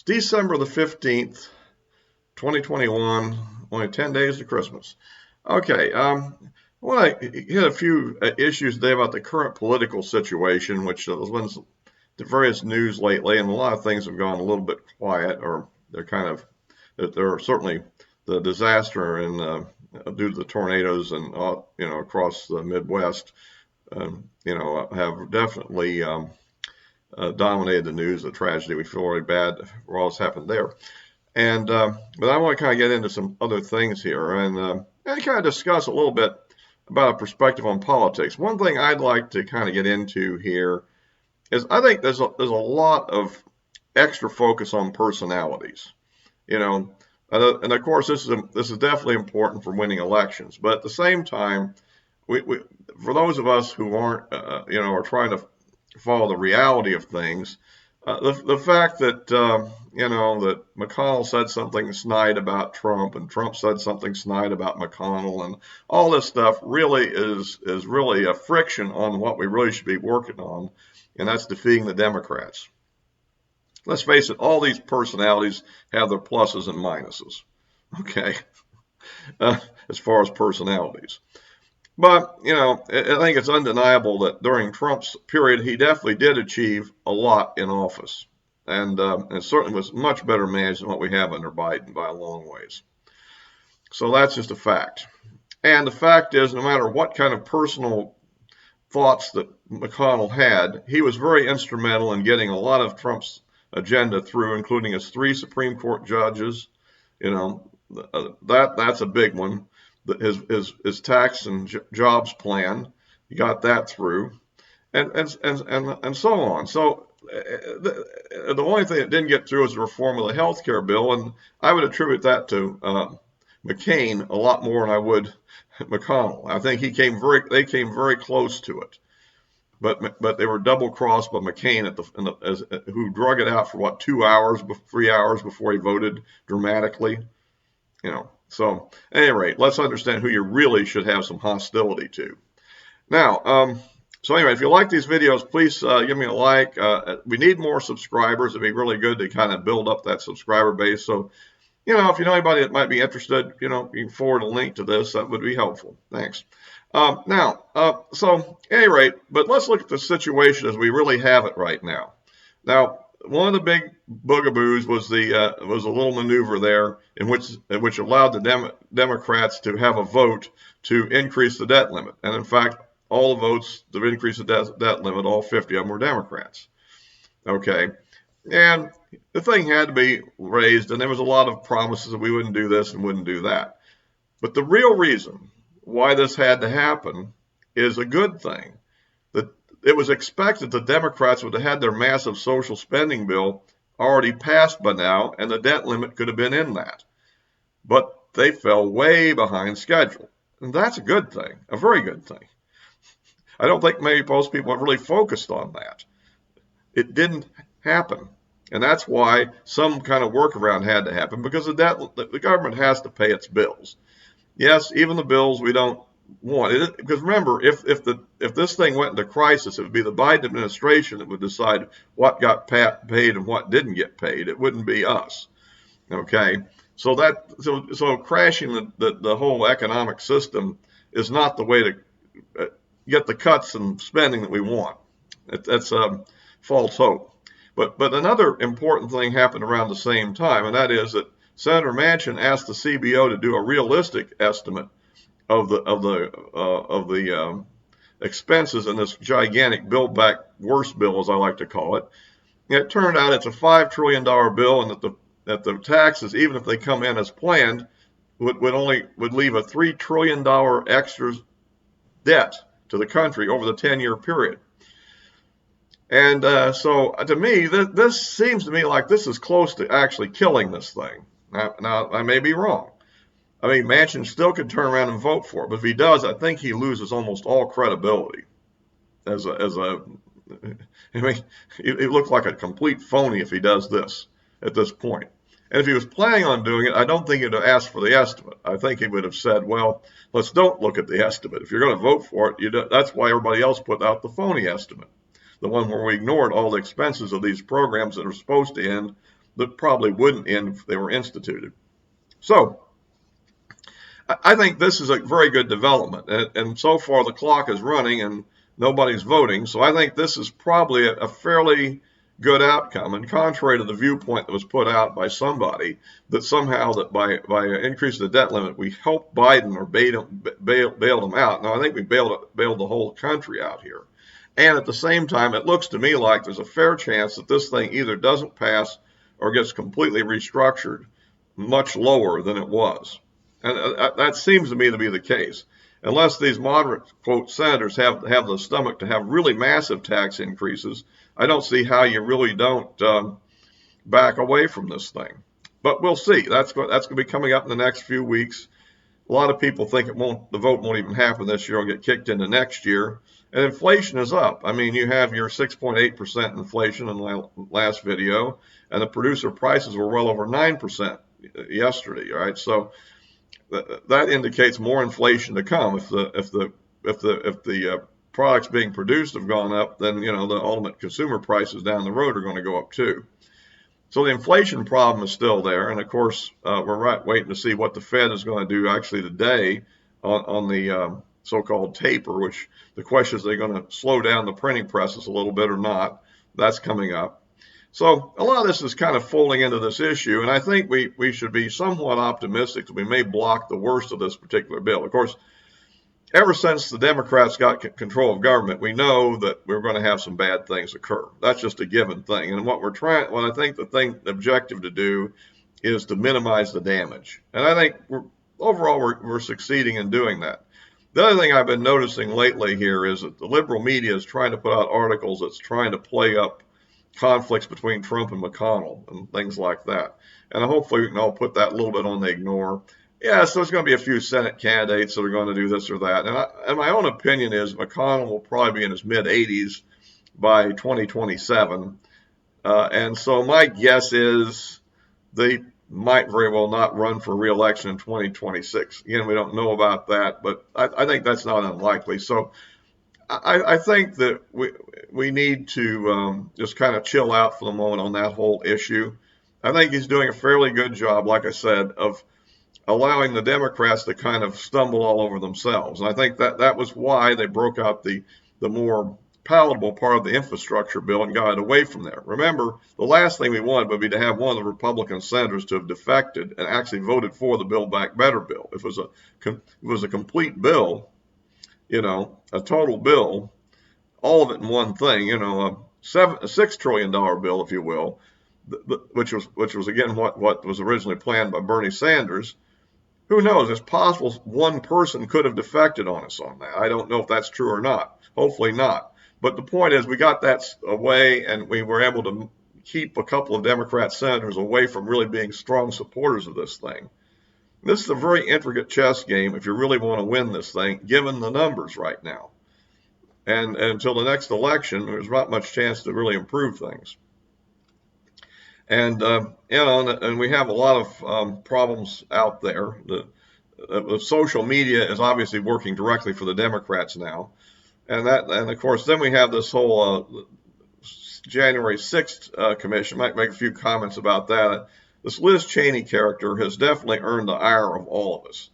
It's December the 15th, 2021, only 10 days to Christmas. Okay, I want to hit a few issues today about the current political situation, which has been the various news lately, and a lot of things have gone a little bit quiet, or they're certainly the disaster and due to the tornadoes and across the Midwest, have definitely dominated the news. The tragedy, we feel really bad for all that's happened there. And but I want to kind of get into some other things here and kind of discuss a little bit about a perspective on politics. One thing I'd like to kind of get into here is I think there's a lot of extra focus on personalities, and of course this is definitely important for winning elections. But at the same time, we for those of us who aren't are trying to follow the reality of things, the fact that that McConnell said something snide about Trump and Trump said something snide about McConnell and all this stuff really is really a friction on what we really should be working on, and that's defeating the Democrats. Let's face it, all these personalities have their pluses and minuses, okay, as far as personalities. But, I think it's undeniable that during Trump's period, he definitely did achieve a lot in office. And it certainly was much better managed than what we have under Biden by a long ways. So that's just a fact. And the fact is, no matter what kind of personal thoughts that McConnell had, he was very instrumental in getting a lot of Trump's agenda through, including his 3 Supreme Court judges. That's a big one. His tax and jobs plan, he got that through, and so on. So the only thing that didn't get through was the reform of the health care bill, and I would attribute that to McCain a lot more than I would McConnell. I think they came very close to it, but they were double crossed by McCain who drug it out for 3 hours before he voted dramatically, So, at any rate, let's understand who you really should have some hostility to. Now, so anyway, if you like these videos, please give me a like. We need more subscribers. It'd be really good to kind of build up that subscriber base. So, if you know anybody that might be interested, you can forward a link to this. That would be helpful. Thanks. So, at any rate, but let's look at the situation as we really have it right now. Now, one of the big bugaboos was a little maneuver there in which allowed the Democrats to have a vote to increase the debt limit. And in fact, all the votes to increase the debt limit, all 50 of them were Democrats. Okay. And the thing had to be raised, and there was a lot of promises that we wouldn't do this and wouldn't do that. But the real reason why this had to happen is a good thing. It was expected the Democrats would have had their massive social spending bill already passed by now, and the debt limit could have been in that. But they fell way behind schedule. And that's a good thing, a very good thing. I don't think most people have really focused on that. It didn't happen. And that's why some kind of workaround had to happen, because the government has to pay its bills. Yes, even the bills we don't want it, because remember, if this thing went into crisis, it would be the Biden administration that would decide what got paid and what didn't get paid. It wouldn't be us. Okay, so crashing the whole economic system is not the way to get the cuts and spending that we want. That's false hope. But another important thing happened around the same time, and that is that Senator Manchin asked the CBO to do a realistic estimate of the expenses in this gigantic Build Back Worse bill, as I like to call it. And it turned out it's a $5 trillion bill, and that the taxes, even if they come in as planned, would leave a $3 trillion extra debt to the country over the 10-year period. And so to me, this seems to me like this is close to actually killing this thing. Now I may be wrong. I mean, Manchin still could turn around and vote for it, but if he does, I think he loses almost all credibility. I mean, he looks like a complete phony if he does this at this point. And if he was planning on doing it, I don't think he'd have asked for the estimate. I think he would have said, well, let's don't look at the estimate. If you're going to vote for it, that's why everybody else put out the phony estimate, the one where we ignored all the expenses of these programs that are supposed to end that probably wouldn't end if they were instituted. So I think this is a very good development, and so far the clock is running and nobody's voting. So I think this is probably a fairly good outcome. And contrary to the viewpoint that was put out by somebody that somehow that by increasing the debt limit we helped Biden or bailed him out. No, I think we bailed the whole country out here. And at the same time, it looks to me like there's a fair chance that this thing either doesn't pass or gets completely restructured much lower than it was. And that seems to me to be the case. Unless these moderate, quote, senators have the stomach to have really massive tax increases, I don't see how you really don't back away from this thing. But we'll see. That's going to be coming up in the next few weeks. A lot of people think the vote won't even happen this year. It'll get kicked into next year. And inflation is up. I mean, you have your 6.8% inflation in the last video, and the producer prices were well over 9% yesterday. Right, so that indicates more inflation to come. If the products being produced have gone up, then the ultimate consumer prices down the road are going to go up too. So the inflation problem is still there, and of course we're waiting to see what the Fed is going to do actually today on the so-called taper. Which the question is, are they going to slow down the printing presses a little bit or not? That's coming up. So a lot of this is kind of folding into this issue, and I think we should be somewhat optimistic that we may block the worst of this particular bill. Of course, ever since the Democrats got control of government, we know that we're going to have some bad things occur. That's just a given thing. And what I think the objective to do is to minimize the damage. And I think overall we're succeeding in doing that. The other thing I've been noticing lately here is that the liberal media is trying to put out articles that's trying to play up conflicts between Trump and McConnell and things like that. And hopefully we can all put that a little bit on the ignore. Yes, there's going to be a few Senate candidates that are going to do this or that. And my own opinion is McConnell will probably be in his mid-80s by 2027. And so my guess is they might very well not run for re-election in 2026. Again, we don't know about that, but I think that's not unlikely. So I think that we need to just kind of chill out for the moment on that whole issue. I think he's doing a fairly good job, like I said, of allowing the Democrats to kind of stumble all over themselves. And I think that was why they broke out the more palatable part of the infrastructure bill and got it away from there. Remember, the last thing we wanted would be to have one of the Republican senators to have defected and actually voted for the Build Back Better bill. If it was a complete bill, a total bill, all of it in one thing, a $6 trillion bill, if you will, which was again what was originally planned by Bernie Sanders. Who knows? It's possible one person could have defected on us on that. I don't know if that's true or not. Hopefully not. But the point is, we got that away, and we were able to keep a couple of Democrat senators away from really being strong supporters of this thing. This is a very intricate chess game if you really want to win this thing, given the numbers right now. And until the next election, there's not much chance to really improve things. And and we have a lot of problems out there. The social media is obviously working directly for the Democrats now, and of course then we have this whole January 6th commission. Might make a few comments about that. This Liz Cheney character has definitely earned the ire of all of us.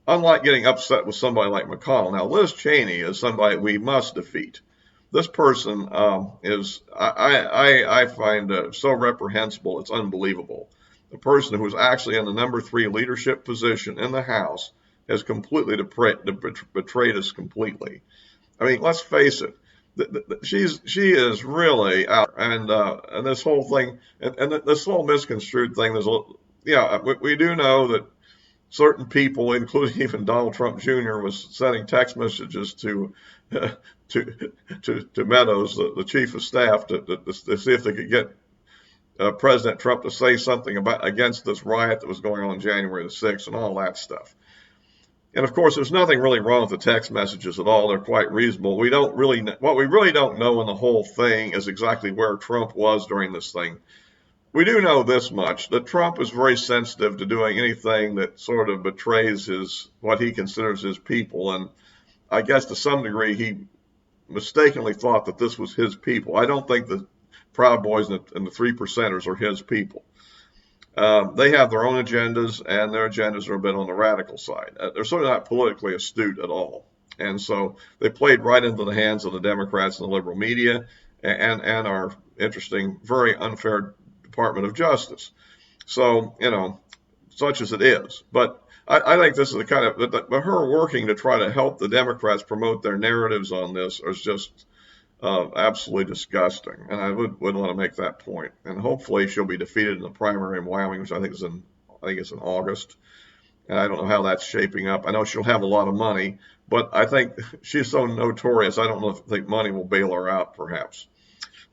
Unlike getting upset with somebody like McConnell, now Liz Cheney is somebody we must defeat. This person I find so reprehensible, it's unbelievable. The person who was actually in the number 3 leadership position in the House has completely betrayed us completely. I mean, let's face it. She is really out, and this whole thing, and this whole misconstrued thing. We do know that certain people, including even Donald Trump Jr., was sending text messages to Meadows, the chief of staff, to see if they could get President Trump to say something against this riot that was going on January the 6th and all that stuff. And of course, there's nothing really wrong with the text messages at all. They're quite reasonable. What we really don't know in the whole thing is exactly where Trump was during this thing. We do know this much, that Trump is very sensitive to doing anything that sort of betrays what he considers his people. And I guess to some degree, he mistakenly thought that this was his people. I don't think the Proud Boys and the Three Percenters are his people. They have their own agendas, and their agendas are a bit on the radical side. They're certainly not politically astute at all. And so they played right into the hands of the Democrats and the liberal media and our interesting, very unfair Department of Justice. So, such as it is. But I think this is the kind of, but her working to try to help the Democrats promote their narratives on this is just absolutely disgusting. And I would want to make that point. And hopefully she'll be defeated in the primary in Wyoming, which I think it's in August. And I don't know how that's shaping up. I know she'll have a lot of money, but I think she's so notorious. I don't know if I think money will bail her out, perhaps,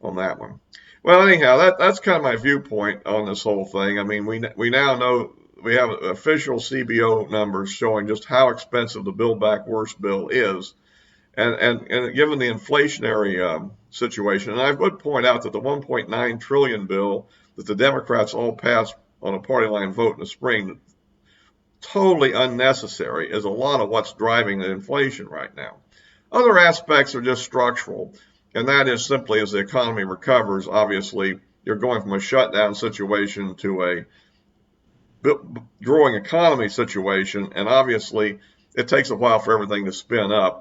on that one. Well, anyhow, that's kind of my viewpoint on this whole thing. I mean, we now know we have official CBO numbers showing just how expensive the Build Back Worse bill is, and given the inflationary situation. And I would point out that the 1.9 trillion bill that the Democrats all passed on a party line vote in the spring, totally unnecessary, is a lot of what's driving the inflation right now. Other aspects are just structural, and that is simply as the economy recovers, obviously, you're going from a shutdown situation to a growing economy situation, and obviously it takes a while for everything to spin up.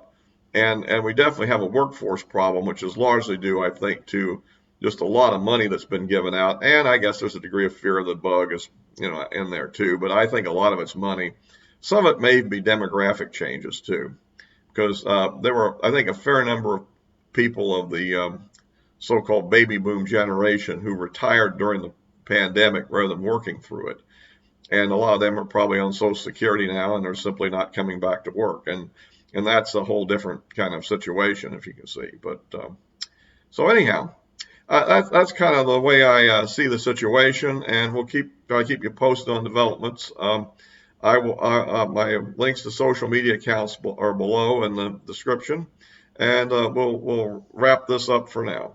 And we definitely have a workforce problem, which is largely due, I think, to just a lot of money that's been given out. And I guess there's a degree of fear of the bug is, in there too. But I think a lot of it's money. Some of it may be demographic changes too, because there were, I think, a fair number of people of the so-called baby boom generation who retired during the pandemic rather than working through it. And a lot of them are probably on Social Security now, and they're simply not coming back to work. And that's a whole different kind of situation, if you can see. But so anyhow, that's kind of the way I see the situation, and we'll keep you posted on developments. I will my links to social media accounts are below in the description, and we'll wrap this up for now.